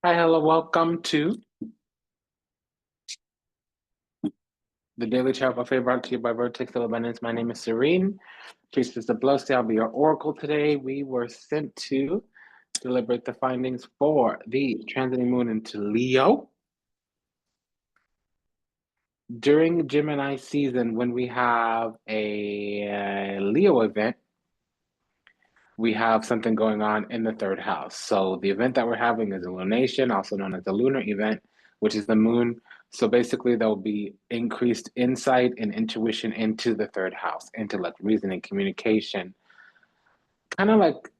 Hi, hello, welcome to the Daily Chat Buffet brought to you by Vertex Abundance. My name is Serene. Priestess of Blessing. I'll be your oracle today. We were sent to deliberate the findings for the transiting moon into Leo. During Gemini season, when we have a Leo event, we have something going on in the third house. So the event that we're having is a lunation, also known as the lunar event, which is the moon. So basically, there'll be increased insight and intuition into the third house, intellect, reasoning, communication. Kind of like,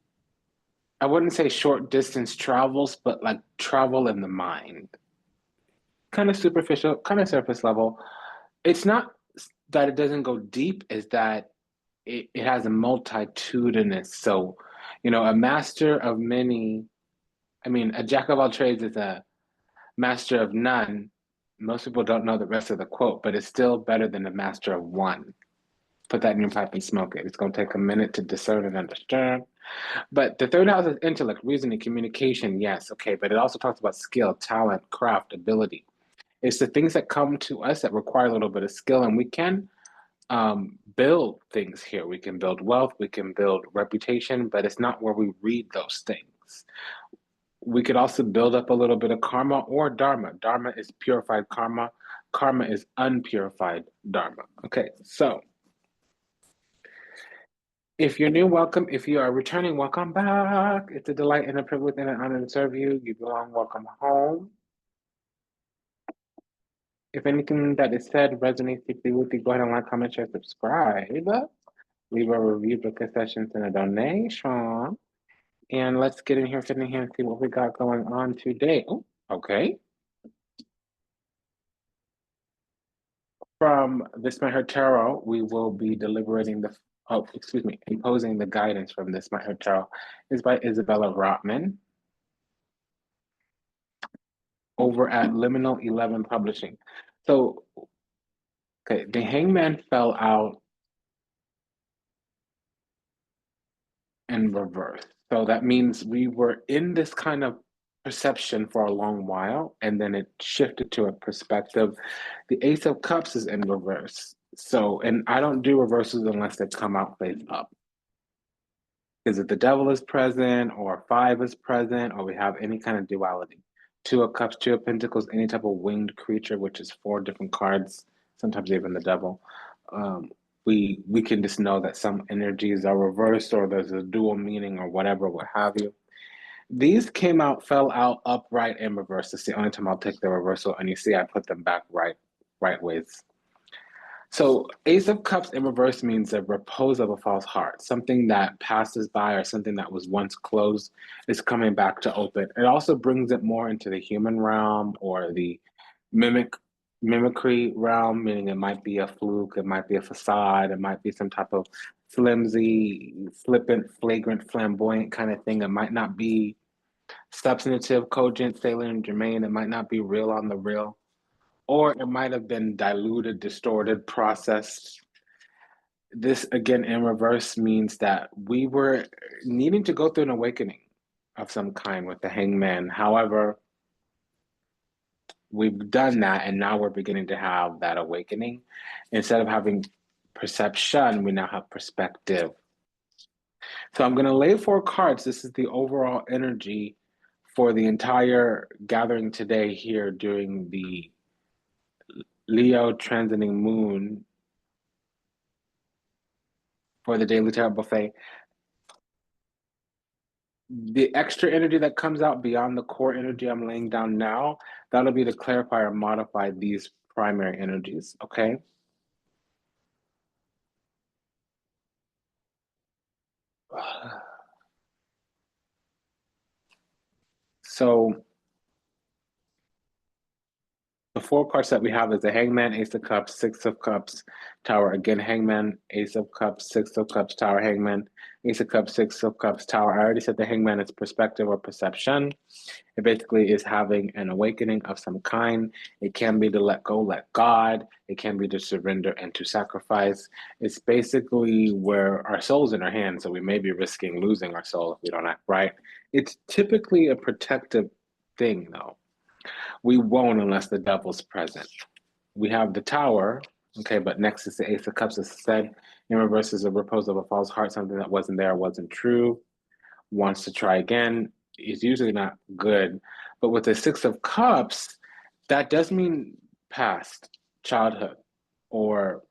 I wouldn't say short distance travels, but like travel in the mind. Kind of superficial, kind of surface level. It's not that it doesn't go deep, is that it has a multitudinous. So, a master of many, I mean, a jack of all trades is a master of none. Most people don't know the rest of the quote, but it's still better than a master of one. Put that in your pipe and smoke it. It's going to take a minute to discern and understand. But the third house is intellect, reasoning, communication. Yes, okay. But it also talks about skill, talent, craft, ability. It's the things that come to us that require a little bit of skill, and we can build things here. We can build wealth, we can build reputation, but it's not where we read those things. We could also build up a little bit of karma or dharma. Dharma is purified karma. Karma is unpurified dharma. Okay, so if you're new, welcome. If you are returning, welcome back. It's a delight and a privilege and an honor to serve you. You belong. Welcome home. If anything that is said resonates deeply with you, go ahead and like, comment, share, subscribe. Leave a review, book a session, and a donation. And let's get in here, fit in here, and see what we got going on today. Oh, okay. From This Might Hurt Tarot, we will be imposing the guidance from This Might Hurt Tarot is by Isabella Rotman over at Liminal 11 Publishing. So, okay, the hangman fell out in reverse. So that means we were in this kind of perception for a long while, and then it shifted to a perspective. The Ace of Cups is in reverse. So, and I don't do reversals unless they come out face up. Is it the devil is present, or five is present, or we have any kind of duality? Two of Cups, Two of Pentacles, any type of winged creature, which is four different cards, sometimes even the devil. Um, we can just know that some energies are reversed, or there's a dual meaning, or whatever, what have you. These fell out upright and reversed. It's the only time I'll take the reversal, and you see I put them back right ways. So Ace of Cups in reverse means a repose of a false heart, something that passes by or something that was once closed is coming back to open. It also brings it more into the human realm or the mimicry realm, meaning it might be a fluke, it might be a facade, it might be some type of flimsy, flippant, flagrant, flamboyant kind of thing. It might not be substantive, cogent, salient, and germane. It might not be real on the real, or it might have been diluted, distorted, processed. This again in reverse means that we were needing to go through an awakening of some kind with the hangman. However, we've done that, and now we're beginning to have that awakening. Instead of having perception, we now have perspective. So I'm going to lay four cards. This is the overall energy for the entire gathering today here during the Leo transiting moon for the Daily Tarot Buffet. The extra energy that comes out beyond the core energy I'm laying down now, that'll be to clarify or modify these primary energies, okay? So the four cards that we have is the Hangman, Ace of Cups, Six of Cups, Tower. Again, Hangman, Ace of Cups, Six of Cups, Tower, Hangman, Ace of Cups, Six of Cups, Tower. I already said the Hangman is perspective or perception. It basically is having an awakening of some kind. It can be to let go, let God. It can be to surrender and to sacrifice. It's basically where our soul's in our hands, so we may be risking losing our soul if we don't act right. It's typically a protective thing, though. We won't unless the devil's present. We have the Tower, okay, but next is the Ace of Cups, as I said. In reverse is a repose of a false heart, something that wasn't there, wasn't true, wants to try again, is usually not good. But with the Six of Cups, that does mean past, childhood, or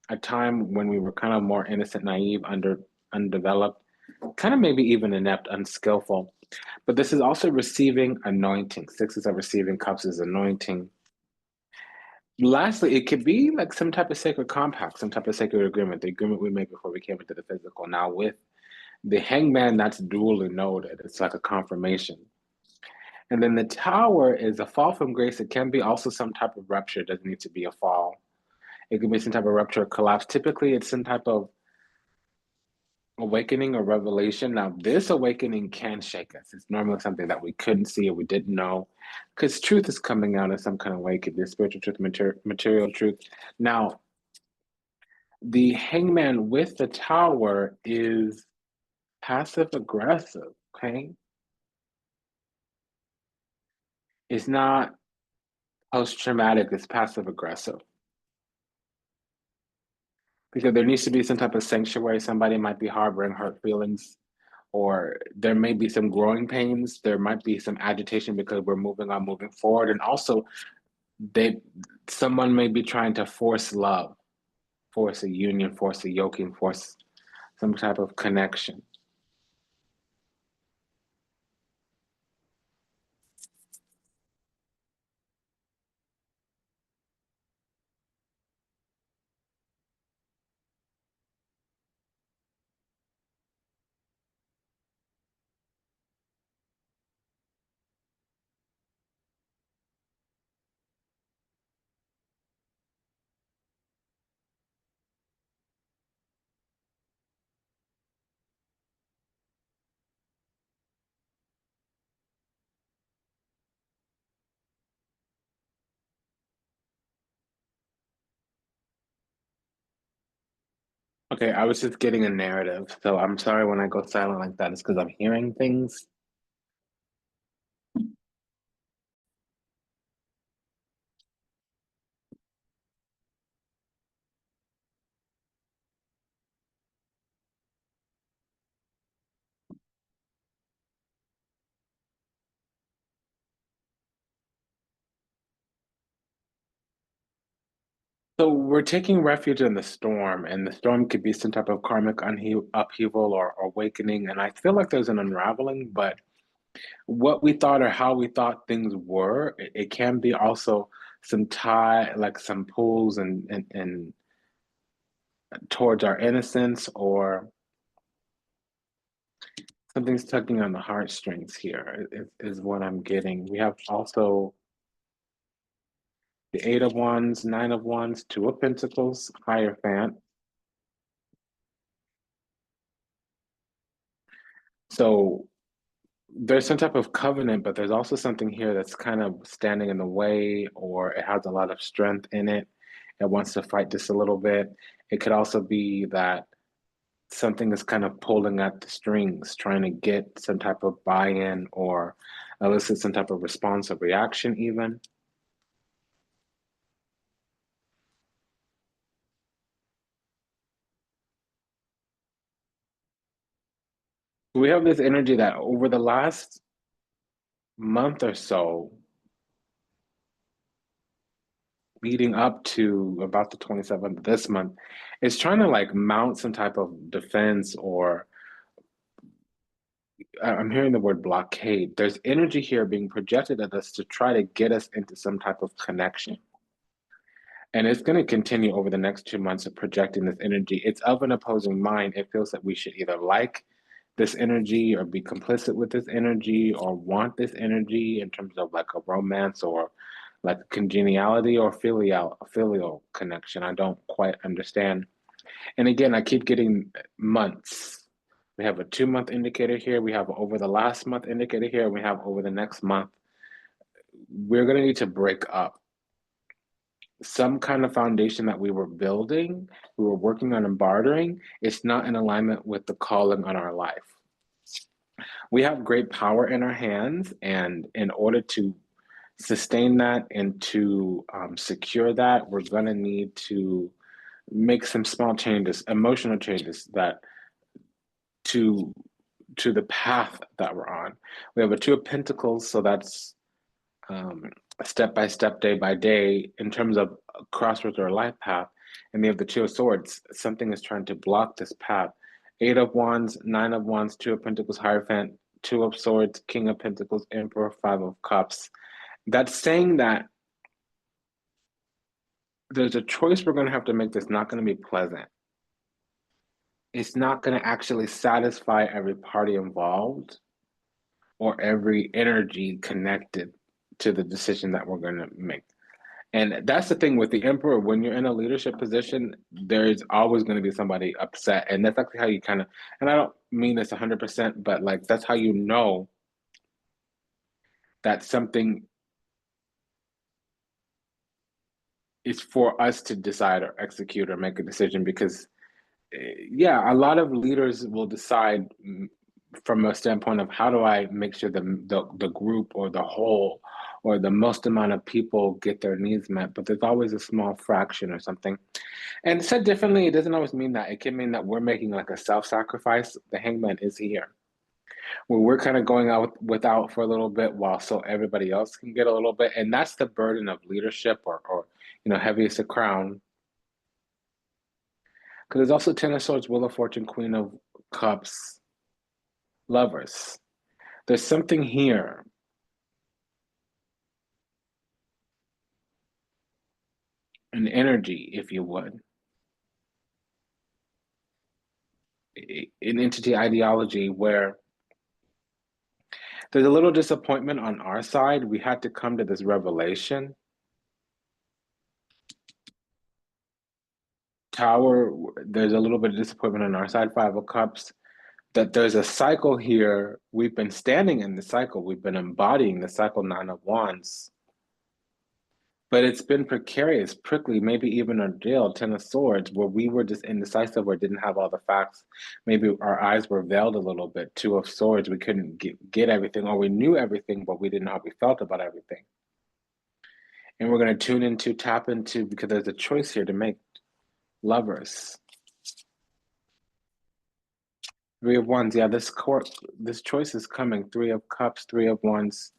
a time when we were kind of more innocent, naive, undeveloped, kind of maybe even inept, unskillful. But this is also receiving anointing. Sixes of receiving, cups is anointing. Lastly, it could be like some type of sacred compact, some type of sacred agreement, the agreement we made before we came into the physical. Now, with the hangman, that's duly noted. It's like a confirmation. And then the tower is a fall from grace. It can be also some type of rupture. It doesn't need to be a fall. It can be some type of rupture or collapse. Typically, it's some type of awakening or revelation. Now, this awakening can shake us. It's normally something that we couldn't see or we didn't know, because truth is coming out in some kind of way. It could be spiritual truth, material truth. Now, the hangman with the tower is passive aggressive, okay? It's not post traumatic, it's passive aggressive. Because there needs to be some type of sanctuary. Somebody might be harboring hurt feelings, or there may be some growing pains. There might be some agitation because we're moving on, moving forward. And also, they someone may be trying to force love, force a union, force a yoking, force some type of connection. Okay, I was just getting a narrative, so I'm sorry when I go silent like that. It's because I'm hearing things. So we're taking refuge in the storm, and the storm could be some type of karmic upheaval or awakening. And I feel like there's an unraveling, but what we thought or how we thought things were, it can be also some tie, like some pulls and towards our innocence, or something's tugging on the heartstrings here, is what I'm getting. We have also the Eight of Wands, Nine of Wands, Two of Pentacles, Hierophant. So there's some type of covenant, but there's also something here that's kind of standing in the way, or it has a lot of strength in it. It wants to fight just a little bit. It could also be that something is kind of pulling at the strings, trying to get some type of buy-in or elicit some type of response or reaction, even. We have this energy that over the last month or so, leading up to about the 27th of this month, is trying to like mount some type of defense, or I'm hearing the word blockade. There's energy here being projected at us to try to get us into some type of connection. And it's going to continue over the next 2 months of projecting this energy. It's of an opposing mind. It feels that we should either like this energy or be complicit with this energy or want this energy in terms of like a romance or like congeniality or filial connection. I don't quite understand. And again, I keep getting months. We have a 2 month indicator here. We have over the last month indicator here. We have over the next month. We're going to need to break up some kind of foundation that we were building, we were working on and bartering. It's not in alignment with the calling on our life. We have great power in our hands, and in order to sustain that and to secure that, we're going to need to make some small changes, emotional changes that to the path that we're on. We have a Two of Pentacles, so that's um, step by step, day by day, in terms of a crossroads or a life path. And we have the Two of Swords. Something is trying to block this path. Eight of Wands, Nine of Wands, Two of Pentacles, Hierophant, Two of Swords, King of Pentacles, Emperor, Five of Cups. That's saying that there's a choice we're going to have to make that's not going to be pleasant. It's not going to actually satisfy every party involved or every energy connected to the decision that we're going to make. And that's the thing with the emperor. When you're in a leadership position, there's always going to be somebody upset. And that's actually how you kind of, and I don't mean this 100%, but like that's how you know that something is for us to decide or execute or make a decision. Because yeah, a lot of leaders will decide from a standpoint of how do I make sure the group or the whole or the most amount of people get their needs met, but there's always a small fraction or something. And said differently, it doesn't always mean that. It can mean that we're making like a self-sacrifice. The hangman is here, where we're kind of going out without for a little bit while so everybody else can get a little bit. And that's the burden of leadership or heaviest a crown. Because there's also Ten of Swords, Wheel of Fortune, Queen of Cups, Lovers. There's something here. An energy, if you would. An entity ideology where there's a little disappointment on our side. We had to come to this revelation. Tower, there's a little bit of disappointment on our side, Five of Cups, that there's a cycle here. We've been standing in the cycle. We've been embodying the cycle, Nine of Wands. But it's been precarious, prickly, maybe even ordeal, Ten of Swords, where we were just indecisive or didn't have all the facts. Maybe our eyes were veiled a little bit. Two of Swords, we couldn't get everything, or we knew everything, but we didn't know how we felt about everything. And we're going to tune into, tap into, because there's a choice here to make. Lovers. Three of Wands, yeah, this choice is coming. Three of Cups, Three of Wands,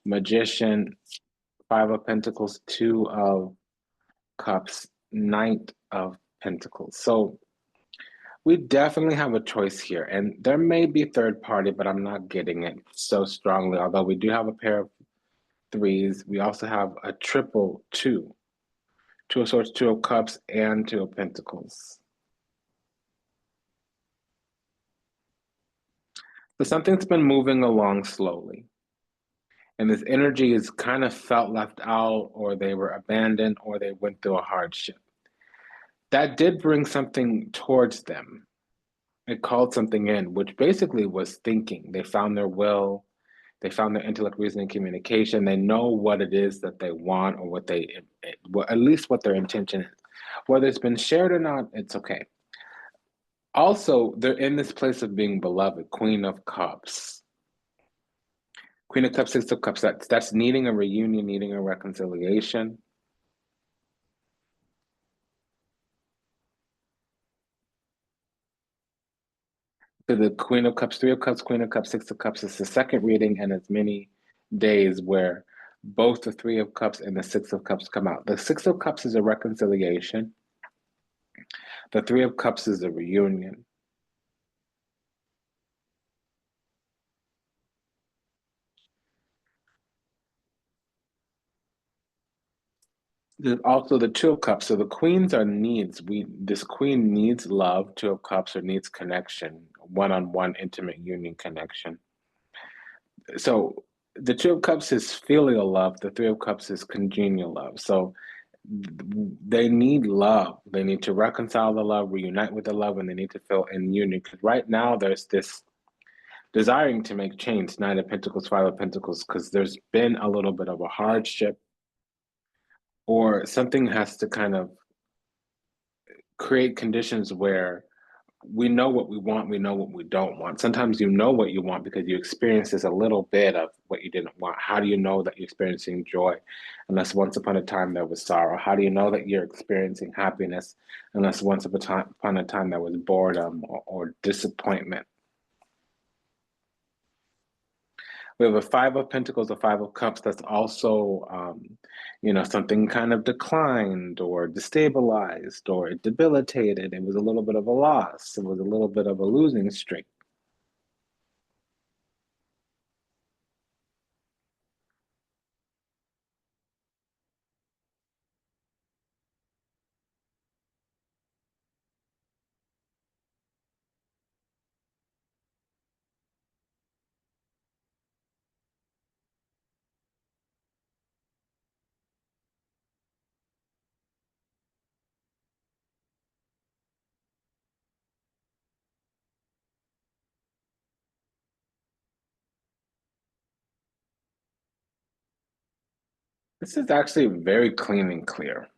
Magician, Five of Pentacles, Two of Cups, Knight of Pentacles. So we definitely have a choice here. And there may be third party, but I'm not getting it so strongly. Although we do have a pair of threes. We also have a triple two. Two of Swords, Two of Cups, and Two of Pentacles. So something's been moving along slowly. And this energy is kind of felt left out, or they were abandoned, or they went through a hardship. That did bring something towards them. It called something in, which basically was thinking. They found their will, they found their intellect, reasoning, communication. They know what it is that they want, or what well, at least what their intention is. Whether it's been shared or not, it's okay. Also, they're in this place of being beloved, Queen of Cups. Queen of Cups, Six of Cups, that's needing a reunion, needing a reconciliation. To the Queen of Cups, Three of Cups, Queen of Cups, Six of Cups, it's the second reading and as many days where both the Three of Cups and the Six of Cups come out. The Six of Cups is a reconciliation. The Three of Cups is a reunion. There's also the Two of Cups. So the queens are needs. This queen needs love, Two of Cups, or needs connection, one-on-one intimate union connection. So the Two of Cups is filial love. The Three of Cups is congenial love. So they need love. They need to reconcile the love, reunite with the love, and they need to feel in union. Because right now there's this desiring to make change, Nine of Pentacles, Five of Pentacles, because there's been a little bit of a hardship, or something has to kind of create conditions where we know what we want, we know what we don't want. Sometimes you know what you want because you experience this a little bit of what you didn't want. How do you know that you're experiencing joy unless once upon a time there was sorrow? How do you know that you're experiencing happiness unless once upon a time there was boredom or disappointment? We have a Five of Pentacles, a Five of Cups. That's also, something kind of declined or destabilized or debilitated. It was a little bit of a loss. It was a little bit of a losing streak. This is actually very clean and clear.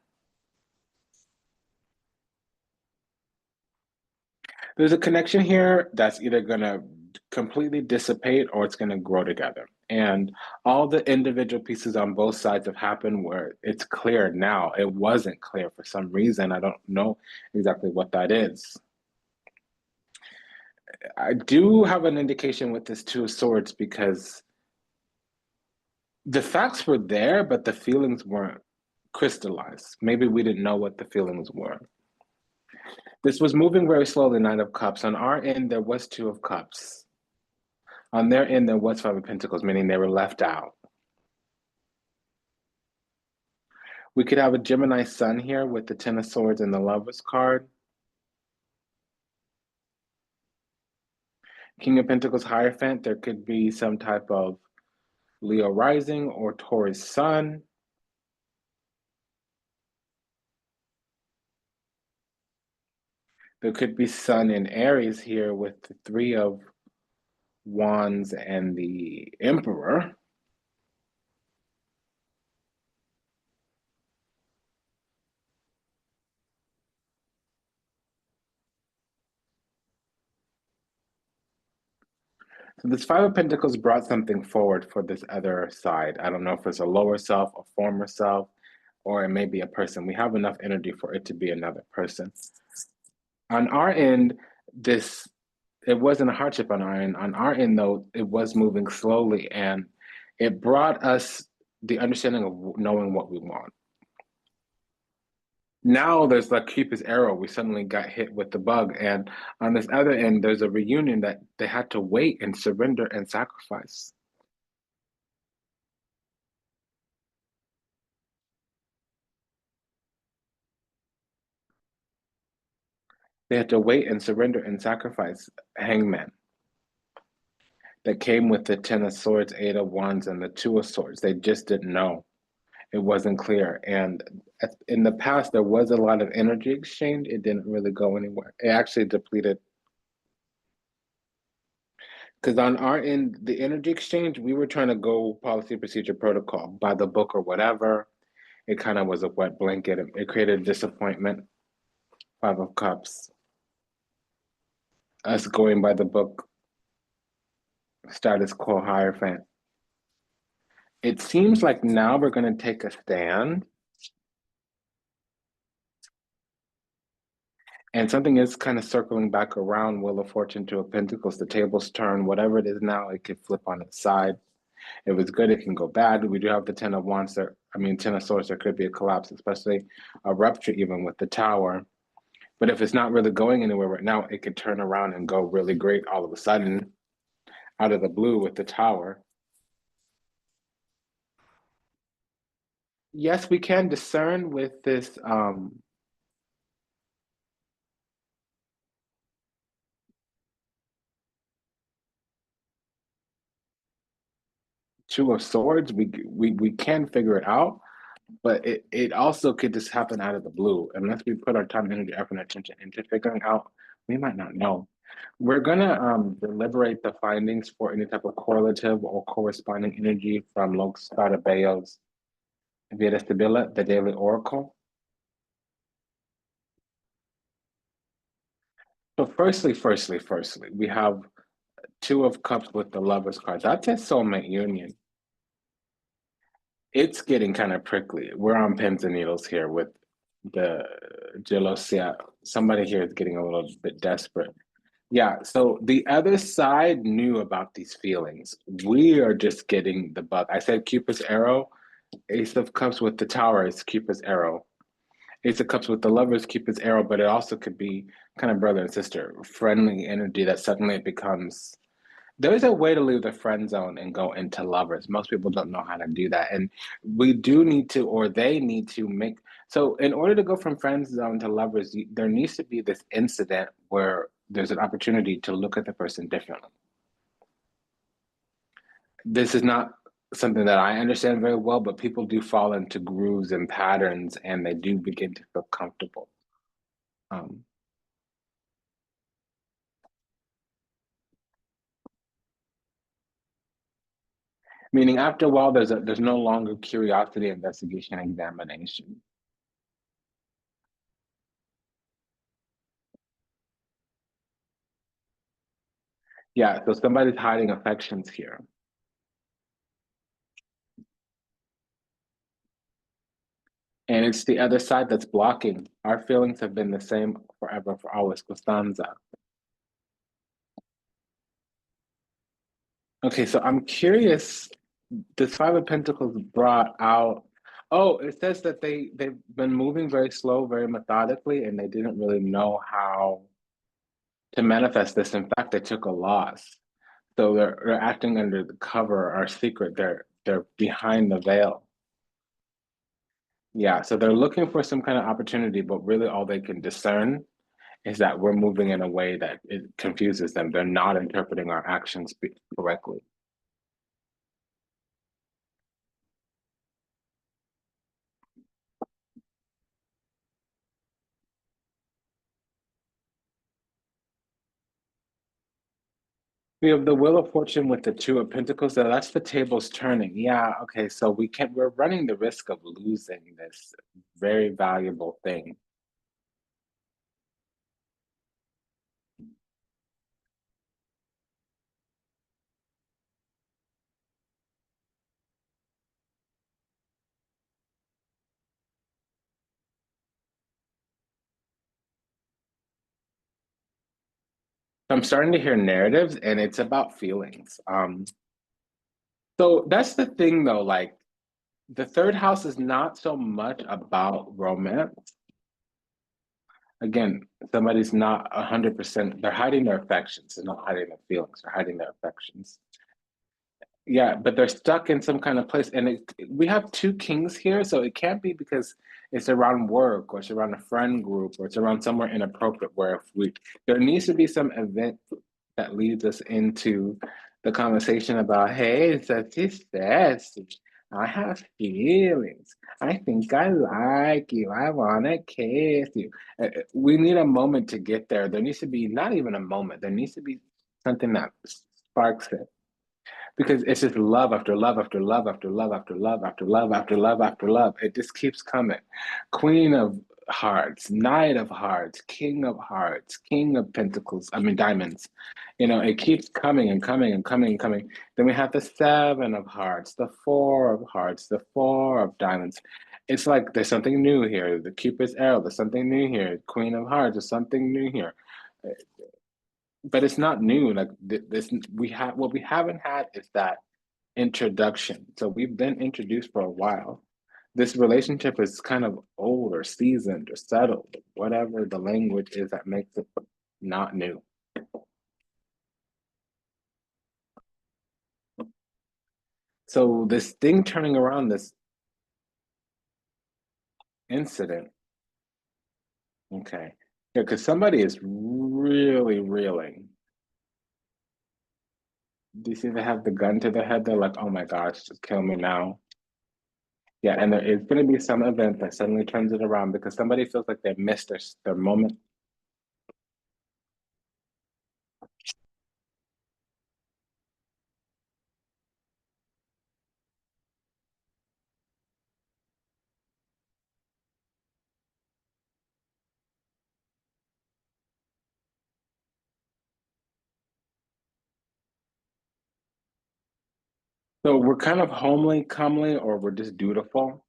There's a connection here that's either going to completely dissipate or it's going to grow together. And all the individual pieces on both sides have happened where it's clear now. It wasn't clear for some reason. I don't know exactly what that is. I do have an indication with this Two of Swords because the facts were there, but the feelings weren't crystallized. Maybe we didn't know what the feelings were. This was moving very slowly, Nine of Cups. On our end, there was Two of Cups. On their end, there was Five of Pentacles, meaning they were left out. We could have a Gemini Sun here with the Ten of Swords and the Lovers card. King of Pentacles Hierophant, there could be some type of Leo rising or Taurus Sun. There could be Sun in Aries here with the Three of Wands and the Emperor. So this Five of Pentacles brought something forward for this other side. I don't know if it's a lower self, a former self, or it may be a person. We have enough energy for it to be another person. On our end, this it wasn't a hardship on our end. On our end, though, it was moving slowly, and it brought us the understanding of knowing what we want. Now there's like Cupid's arrow. We suddenly got hit with the bug, and on this other end, there's a reunion that they had to wait and surrender and sacrifice. They had to wait and surrender and sacrifice. Hangman that came with the Ten of Swords, Eight of Wands, and the Two of Swords. They just didn't know. It wasn't clear. And in the past, there was a lot of energy exchange. It didn't really go anywhere. It actually depleted. Because on our end, the energy exchange, we were trying to go policy, procedure, protocol by the book or whatever. It kind of was a wet blanket. It created disappointment. Five of Cups. Us going by the book, status quo, Hierophant. It seems like now we're going to take a stand. And something is kind of circling back around. Wheel of Fortune, Two of Pentacles, the tables turn. Whatever it is now, it could flip on its side. If it's good, it can go bad. We do have the Ten of Wands there. I mean, Ten of Swords, there could be a collapse, especially a rupture even with the Tower. But if it's not really going anywhere right now, it could turn around and go really great all of a sudden out of the blue with the Tower. Yes, we can discern with this Two of Swords. We can figure it out, but it also could just happen out of the blue. Unless we put our time, energy, effort, and attention into figuring out, we might not know. We're gonna deliberate the findings for any type of correlative or corresponding energy from Lux Bayo's Veda Stabila, the Daily Oracle. So firstly, we have Two of Cups with the Lovers card. That's a soulmate union. It's getting kind of prickly. We're on pins and needles here with the gelosia. Somebody here is getting a little bit desperate. Yeah, so the other side knew about these feelings. We are just getting the bug. I said Cupid's arrow. Ace of Cups with the Tower is Cupid's arrow. Ace of Cups with the Lovers, Cupid's arrow, but it also could be kind of brother and sister, friendly energy that suddenly it becomes. There's a way to leave the friend zone and go into lovers. Most people don't know how to do that. And we do need to, or they need to make. So, in order to go from friend zone to lovers, there needs to be this incident where there's an opportunity to look at the person differently. This is not something that I understand very well, but people do fall into grooves and patterns and they do begin to feel comfortable. Um, Meaning after a while, there's no longer curiosity, investigation, examination. Yeah, so somebody's hiding affections here. And it's the other side that's blocking. Our feelings have been the same forever, for always. Costanza. Okay, so I'm curious. This Five of Pentacles brought out. Oh, it says that they've been moving very slow, very methodically, and they didn't really know how to manifest this. In fact, they took a loss. So they're acting under the cover or secret. They're behind the veil. Yeah, so they're looking for some kind of opportunity, but really all they can discern is that we're moving in a way that it confuses them. They're not interpreting our actions correctly. We have the Wheel of Fortune with the Two of Pentacles. So that's the tables turning. Yeah, okay. So we're running the risk of losing this very valuable thing. I'm starting to hear narratives and it's about feelings. So that's the thing though, like the third house is not so much about romance. Again, somebody's not 100%, they're hiding their affections, they're not hiding their feelings, they're hiding their affections. Yeah, but they're stuck in some kind of place. And we have two kings here, so it can't be because it's around work or it's around a friend group or it's around somewhere inappropriate where if we there needs to be some event that leads us into the conversation about, hey, such is this. I have feelings. I think I like you. I want to kiss you. We need a moment to get there. There needs to be not even a moment. There needs to be something that sparks it because it's just love after love after love after love after love after love after love after love. It just keeps coming. Queen of Hearts, Knight of Hearts, King of Hearts, King of Pentacles, I mean diamonds. You know, it keeps coming and coming and coming and coming. Then we have the Seven of Hearts, the Four of Hearts, the Four of Diamonds. It's like there's something new here. The Cupid's arrow, there's something new here. Queen of Hearts, there's something new here, but it's not new. Like this, we have what we haven't had is that introduction. So we've been introduced for a while. This relationship is kind of old or seasoned or settled, whatever the language is that makes it not new. So this thing turning around, this incident, okay, yeah, because somebody is really reeling. Do you see they have the gun to their head? They're like, oh my gosh, just kill me now. Yeah, and there is going to be some event that suddenly turns it around because somebody feels like they missed their moment. So we're kind of homely, comely, or we're just dutiful.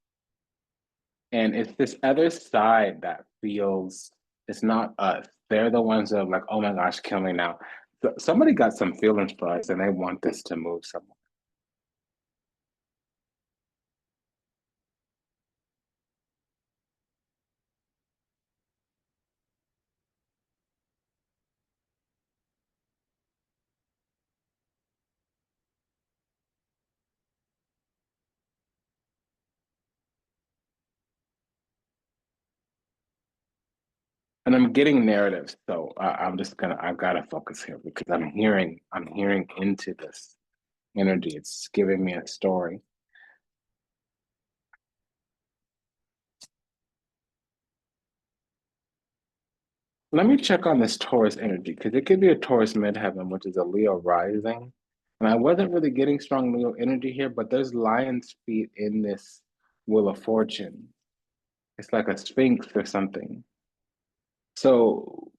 And it's this other side that feels it's not us. They're the ones that are like, oh my gosh, kill me now. So somebody got some feelings for us and they want this to move somewhere. And I'm getting narratives, so I've got to focus here because I'm hearing into this energy. It's giving me a story. Let me check on this Taurus energy because it could be a Taurus midheaven, which is a Leo rising. And I wasn't really getting strong Leo energy here, but there's lion's feet in this Wheel of Fortune. It's like a sphinx or something. So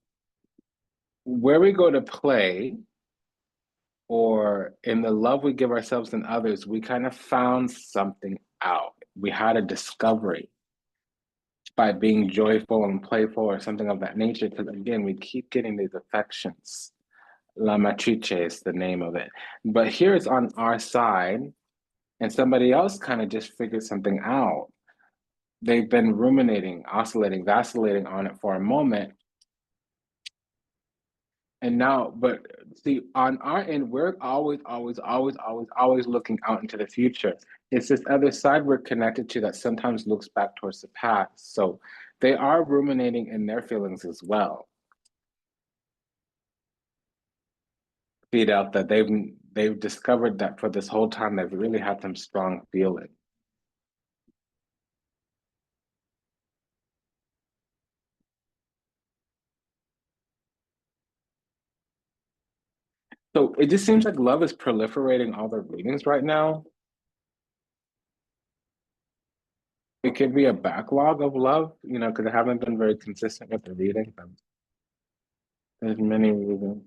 where we go to play, or in the love we give ourselves and others, we kind of found something out. We had a discovery by being joyful and playful or something of that nature. Because again, we keep getting these affections. La Matrice is the name of it. But here it's on our side, and somebody else kind of just figured something out. They've been ruminating, oscillating, vacillating on it for a moment. And now, but see, on our end, we're always looking out into the future. It's this other side we're connected to that sometimes looks back towards the past. So they are ruminating in their feelings as well. Feed out that they've discovered that for this whole time they've really had some strong feelings. So it just seems like love is proliferating all the readings right now. It could be a backlog of love, because I haven't been very consistent with the readings. There's many reasons.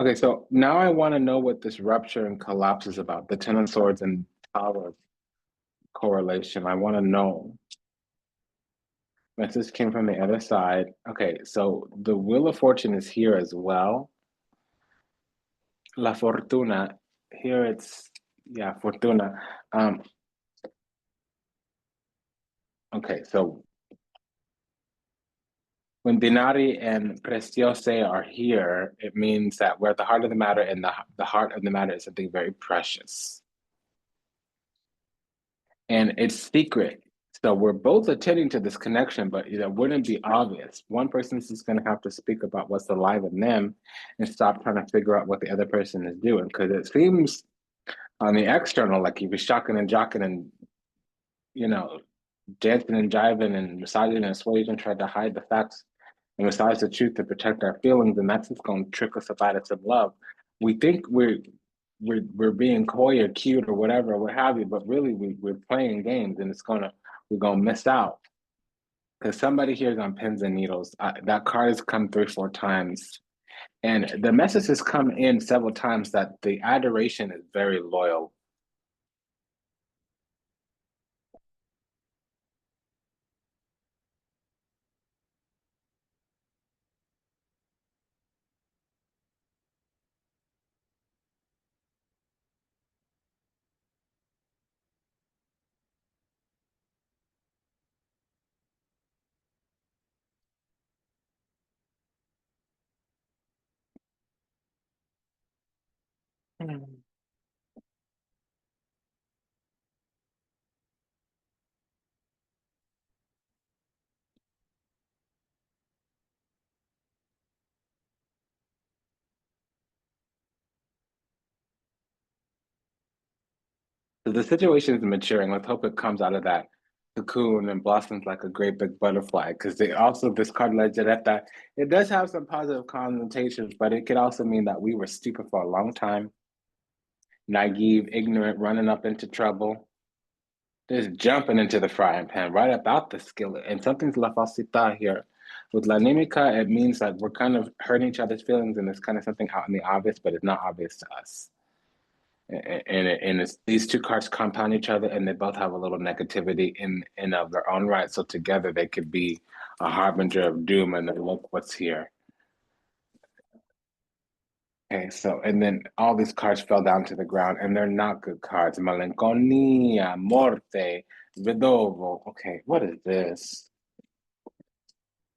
Okay, so now I want to know what this rupture and collapse is about, the Ten of Swords and Tower correlation. I want to know. Message came from the other side. Okay, so the Wheel of Fortune is here as well. La Fortuna. Here it's, yeah, Fortuna. Um, okay, so when Dinari and Preciose are here, it means that we're at the heart of the matter, and the heart of the matter is something very precious. And it's secret. So we're both attending to this connection, but it wouldn't be obvious. One person's just going to have to speak about what's alive in them and stop trying to figure out what the other person is doing. Because it seems on the external like he was shocking and jocking and, you know, dancing and jiving and massaging and swaying and tried to hide the facts and massage the truth to protect our feelings. And that's just going to trick us about it some love. We think we're being coy or cute or whatever, what have you, but really we're playing games and we're gonna miss out because somebody here is on pins and needles. That card has come 3, 4 times, and the message has come in several times that the adoration is very loyal. So the situation is maturing. Let's hope it comes out of that cocoon and blossoms like a great big butterfly. Because they also this card Legeretta, it does have some positive connotations, but it could also mean that we were stupid for a long time, naive, ignorant, running up into trouble, just jumping into the frying pan right about the skillet. And something's la facita here. With la nimica, it means that we're kind of hurting each other's feelings and it's kind of something out in the obvious, but it's not obvious to us. And it's these two cards compound each other, and they both have a little negativity in of their own right. So together they could be a harbinger of doom. And then look what's here. Okay, so and then all these cards fell down to the ground, and they're not good cards. Melancolia, Morte, Vedovo. Okay, what is this?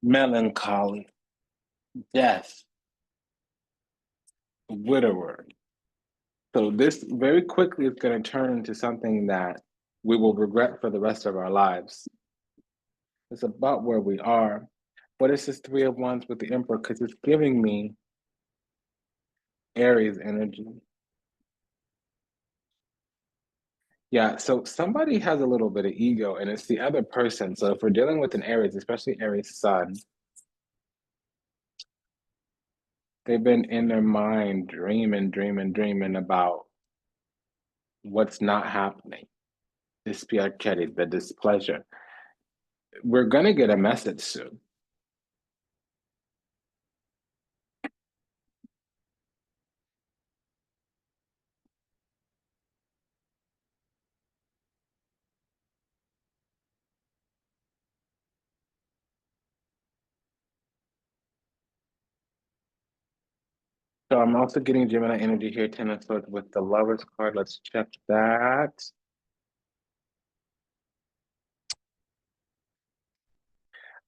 Melancholy, Death, Widower. So this very quickly is going to turn into something that we will regret for the rest of our lives. It's about where we are. But it's this Three of Wands with the Emperor because it's giving me Aries energy. Yeah, so somebody has a little bit of ego and it's the other person. So if we're dealing with an Aries, especially Aries sun, they've been in their mind dreaming about what's not happening. Dispiacere, the displeasure. We're gonna get a message soon. So I'm also getting Gemini energy here, Ten of Swords with the Lovers card. Let's check that.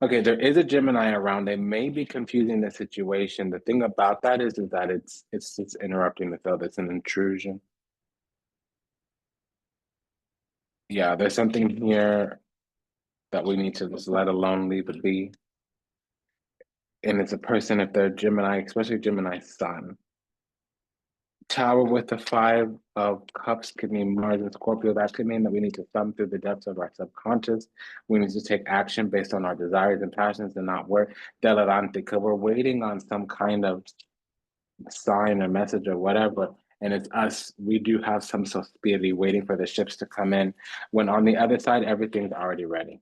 Okay, there is a Gemini around. They may be confusing the situation. The thing about that is that it's interrupting the flow. It's an intrusion. Yeah, there's something here that we need to just let alone, leave it be. And it's a person, if they're Gemini, especially Gemini sun. Tower with the Five of Cups could mean Mars and Scorpio. That could mean that we need to thumb through the depths of our subconscious. We need to take action based on our desires and passions and not work delirante, because we're waiting on some kind of sign or message or whatever. And it's us. We do have some suspiria waiting for the ships to come in. When on the other side, everything's already ready.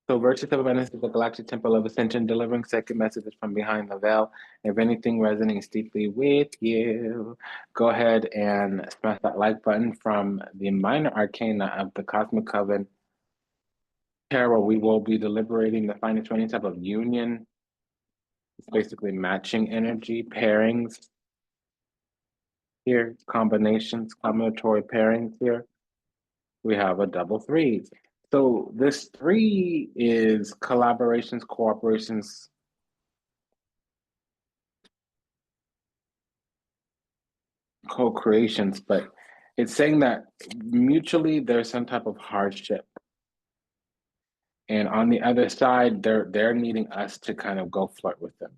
So Vertex of Venice is the galactic temple of ascension, delivering sacred messages from behind the veil. If anything resonates deeply with you, go ahead and smash that like button. From the minor arcana of the Cosmic Coven Tarot, we will be deliberating the fine tuning type of union. It's basically matching energy, pairings here, combinations, combinatory pairings here. We have a double three. So this three is collaborations, cooperations, co-creations, but it's saying that mutually there's some type of hardship. And on the other side, they're needing us to kind of go flirt with them.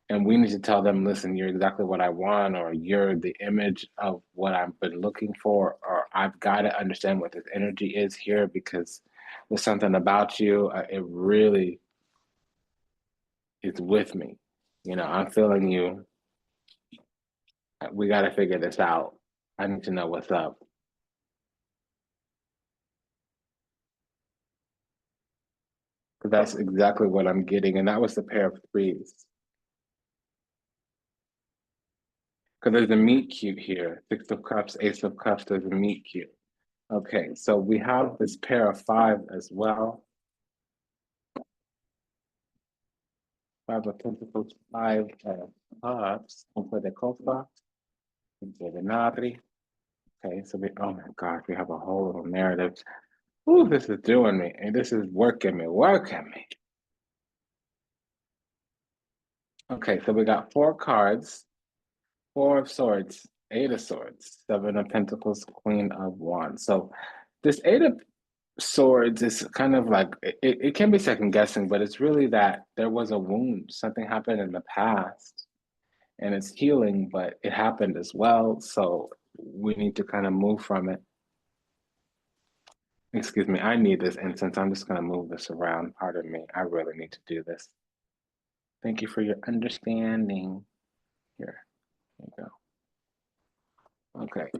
And we need to tell them, listen, you're exactly what I want, or you're the image of what I've been looking for, or I've got to understand what this energy is here because there's something about you. It really is with me. You know, I'm feeling you. We got to figure this out. I need to know what's up. Because that's exactly what I'm getting. And that was the pair of threes. Because there's a meet cute here. Six of Cups, Ace of Cups, there's a meet cute. Okay, so we have this pair of five as well. Five of Pentacles, Five of Cups. Un po de copa. Venari. Okay, so we, oh my gosh, we have a whole little narrative. Ooh, this is doing me. And this is working me. Okay, so we got four cards. Four of Swords, Eight of Swords, Seven of Pentacles, Queen of Wands. So this Eight of Swords is kind of like it can be second guessing, but it's really that there was a wound. Something happened in the past and it's healing, but it happened as well. So we need to kind of move from it. Excuse me, I need this incense. I'm just going to move this around. Pardon me. I really need to do this. Thank you for your understanding. Here, there you go. Okay.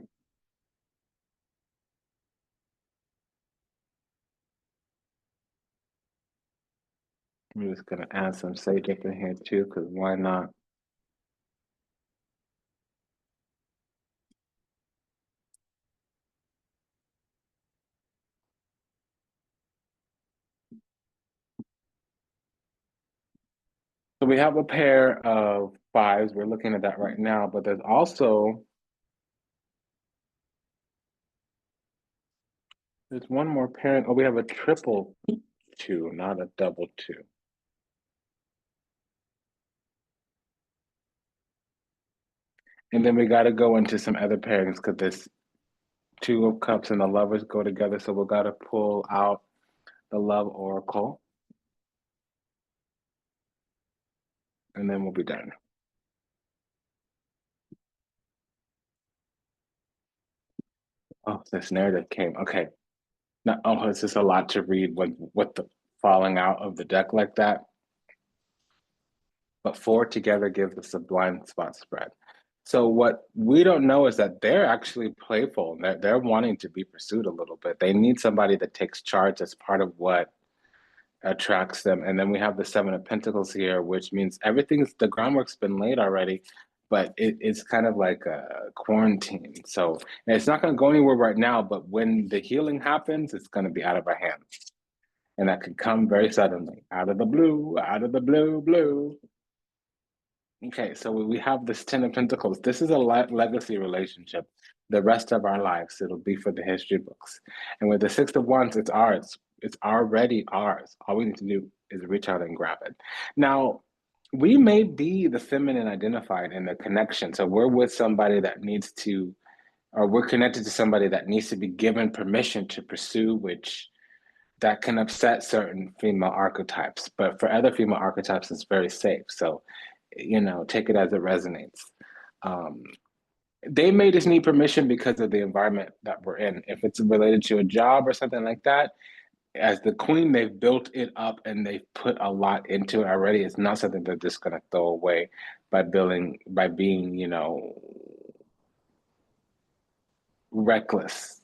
I'm just gonna add some sage up in here too, because why not? So we have a pair of fives. We're looking at that right now, but there's one more pair. Oh, we have a triple two, not a double two. And then we got to go into some other pairings because this two of cups and the lovers go together. So we got to pull out the love oracle, and then we'll be done. Oh, this narrative came. Okay. Now, oh, it's just a lot to read with the falling out of the deck like that. But four together gives us a blind spot spread. So what we don't know is that they're actually playful. They're wanting to be pursued a little bit. They need somebody that takes charge as part of what attracts them. And then we have the Seven of Pentacles here, which means the groundwork's been laid already, but it's kind of like a quarantine. So it's not going to go anywhere right now, but when the healing happens, it's going to be out of our hands. And that could come very suddenly, out of the blue, out of the blue. Okay, so we have this Ten of Pentacles. This is a legacy relationship. The rest of our lives, it'll be for the history books. And with the Six of Wands, it's ours. It's already ours. All we need to do is reach out and grab it. Now, we may be the feminine identified in the connection. So we're with somebody that needs to, or we're connected to somebody that needs to be given permission to pursue, which that can upset certain female archetypes. But for other female archetypes, it's very safe. So take it as it resonates. Um, they may just need permission because of the environment that we're in. If it's related to a job or something like that, as the queen, they've built it up and they've put a lot into it already. It's not something they're just going to throw away by being, reckless.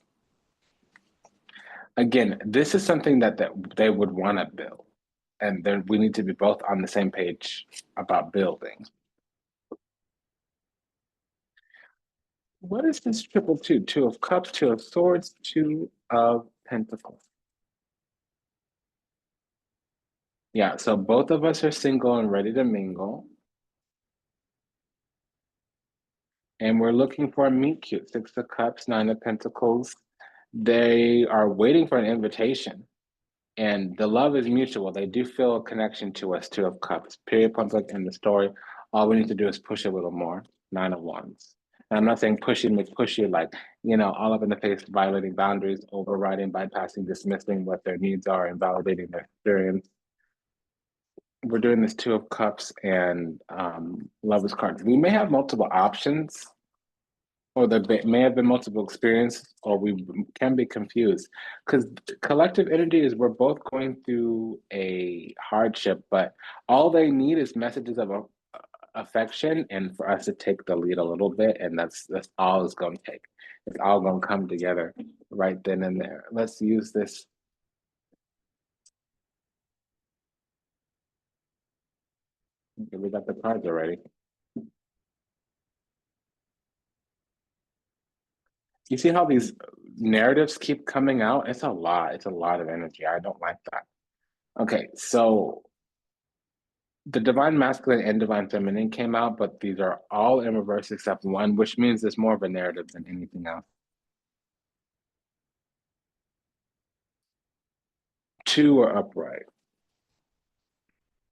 Again, this is something that they would want to build. And then we need to be both on the same page about building. What is this triple two? Two of cups, two of swords, two of pentacles. Yeah, so both of us are single and ready to mingle. And we're looking for a meet cute. Six of cups, nine of pentacles. They are waiting for an invitation. And the love is mutual. They do feel a connection to us, two of cups. Period, point blank in the story. All we need to do is push a little more. Nine of wands. And I'm not saying pushy like, all up in the face, violating boundaries, overriding, bypassing, dismissing what their needs are, and validating their experience. We're doing this two of cups and lovers cards. We may have multiple options, or there may have been multiple experiences, or we can be confused because collective energy is we're both going through a hardship, but all they need is messages of affection and for us to take the lead a little bit, and that's all it's going to take. It's all going to come together right then and there. Let's use this. We got the cards already. You see how these narratives keep coming out? It's a lot. It's a lot of energy. I don't like that. Okay, so the divine masculine and divine feminine came out, but these are all in reverse except one, which means there's more of a narrative than anything else. Two are upright.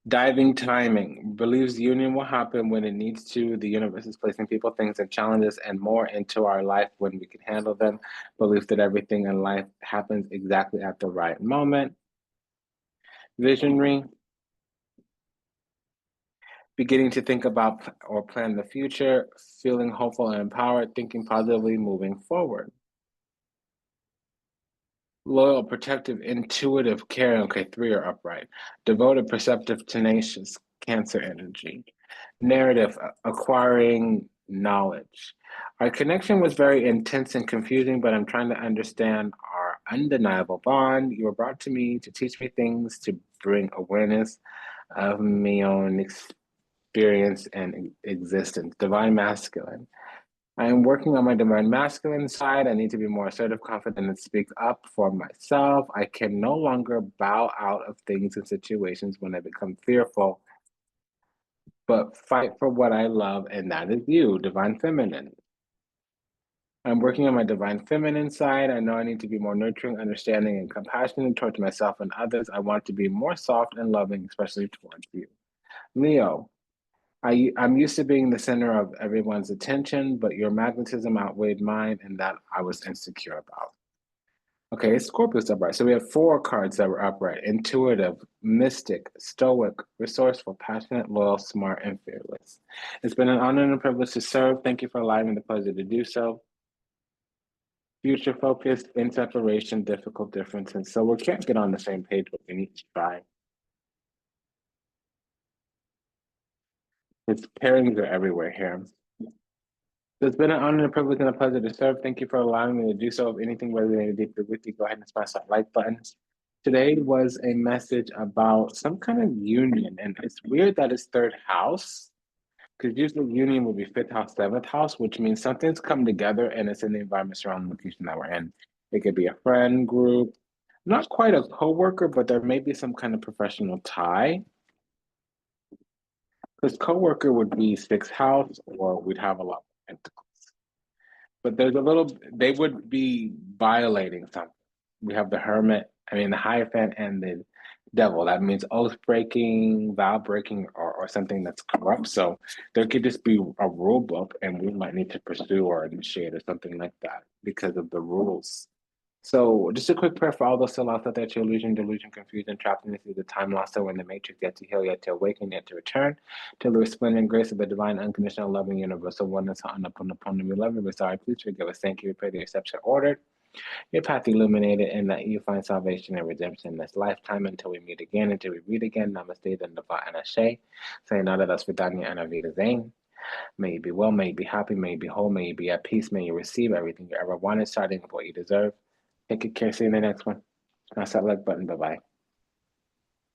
Diving timing believes union will happen when it needs to. The universe is placing people, things, and challenges and more into our life when we can handle them. Belief that everything in life happens exactly at the right moment. Visionary, beginning to think about or plan the future, feeling hopeful and empowered, thinking positively, moving forward. Loyal, protective, intuitive, caring. Okay, three are upright. Devoted, perceptive, tenacious, Cancer energy. Narrative, acquiring knowledge. Our connection was very intense and confusing, but I'm trying to understand our undeniable bond. You were brought to me to teach me things, to bring awareness of my own experience and existence. Divine masculine. I am working on my divine masculine side. I need to be more assertive, confident, and speak up for myself. I can no longer bow out of things and situations when I become fearful, but fight for what I love, and that is you, divine feminine. I'm working on my divine feminine side. I know I need to be more nurturing, understanding, and compassionate towards myself and others. I want to be more soft and loving, especially towards you. Leo, I'm used to being the center of everyone's attention, but your magnetism outweighed mine, and that I was insecure about. Okay, Scorpio's upright. So we have four cards that were upright: intuitive, mystic, stoic, resourceful, passionate, loyal, smart, and fearless. It's been an honor and a privilege to serve. Thank you for allowing me the pleasure to do so. Future focused, in separation, difficult differences. So we can't get on the same page, but we need to try. Its pairings are everywhere here. It's been an honor, a privilege, and a pleasure to serve. Thank you for allowing me to do so. If anything resonated deeply with you, go ahead and smash that like button. Today was a message about some kind of union, and it's weird that it's third house, because usually union would be fifth house, seventh house, which means something's come together and it's in the environment surrounding the location that we're in. It could be a friend group, not quite a coworker, but there may be some kind of professional tie. Because coworker would be sixth house, or we'd have a lot of pentacles. But there's a little, they would be violating something. We have the hermit, the Hierophant and the devil. That means oath breaking, vow breaking, or something that's corrupt. So there could just be a rule book, and we might need to pursue or initiate or something like that because of the rules. So just a quick prayer for all those still out there, to illusion, delusion, confusion, trapped in the time lost, so in the matrix, yet to heal, yet to awaken, yet to return to the resplendent grace of the divine, unconditional, loving, universal oneness, on upon them. We love you. We're sorry. Please forgive us. Thank you. We pray that your steps are ordered, your path illuminated, and that you find salvation and redemption in this lifetime until we meet again, until we read again. Namaste, Dandava, and Ashe. Sayonara, das vidanya, and Avida Zane. May you be well, may you be happy, may you be whole, may you be at peace, may you receive everything you ever wanted, starting with what you deserve. Take good care. See you in the next one. Smash that like button. Bye bye.